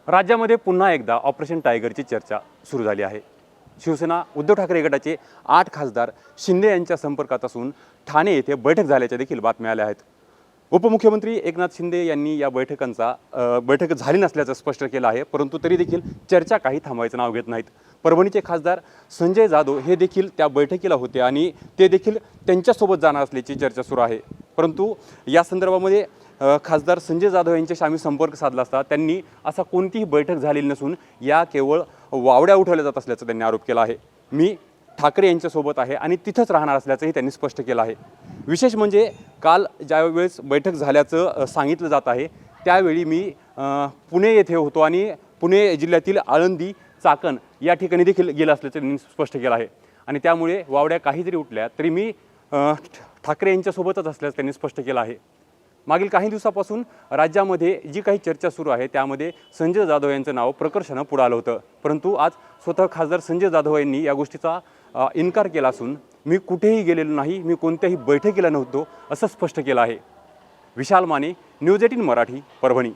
राज्यामध्ये पुन्हा एकदा ऑपरेशन टायगरची चर्चा सुरू झाली आहे। शिवसेना उद्धव ठाकरे गटाचे 8 खासदार शिंदे यांच्या संपर्कात असून ठाणे येथे बैठक झाल्याच्या देखील बातम्या आल्या आहेत। उपमुख्यमंत्री एकनाथ शिंदे यांनी या बैठक झाली नसल्याचं स्पष्ट केलं आहे, परंतु तरी देखील चर्चा काही थांबवायचं नाव घेत नाहीत। परभणीचे खासदार संजय जाधव हे देखील त्या बैठकीला होते आणि ते देखील त्यांच्यासोबत जाणार असल्याची चर्चा सुरू आहे। परंतु या संदर्भामध्ये खासदार संजय जाधव यांच्याशी आम्ही संपर्क साधला असता त्यांनी असा कोणतीही बैठक झालेली नसून या केवळ वावड्या उठवल्या जात असल्याचं त्यांनी आरोप केला आहे। मी ठाकरे यांच्यासोबत आहे आणि तिथंच राहणार असल्याचंही त्यांनी स्पष्ट केलं आहे। विशेष म्हणजे काल ज्यावेळेस बैठक झाल्याचं सांगितलं जात आहे त्यावेळी मी पुणे येथे होतो आणि पुणे जिल्ह्यातील आळंदी चाकण या ठिकाणी देखील गेलं असल्याचं त्यांनी स्पष्ट केलं आहे आणि त्यामुळे वावड्या काही जरी उठल्या तरी मी ठाकरे यांच्यासोबतच असल्याचं त्यांनी स्पष्ट केलं आहे। मागील काही दिवसापासून राज्यामध्ये जी काही चर्चा सुरू आहे त्यामध्ये संजय जाधव यांचं नाव प्रकर्षानं पुढे आलं होतं, परंतु आज स्वतः खासदार संजय जाधव यांनी या गोष्टीचा इन्कार केला असून मी कुठेही गेलेलो नाही, मी कोणत्याही बैठकीला नव्हतो असं स्पष्ट केलं आहे। विशाल माने, न्यूज 18 मराठी, परभणी।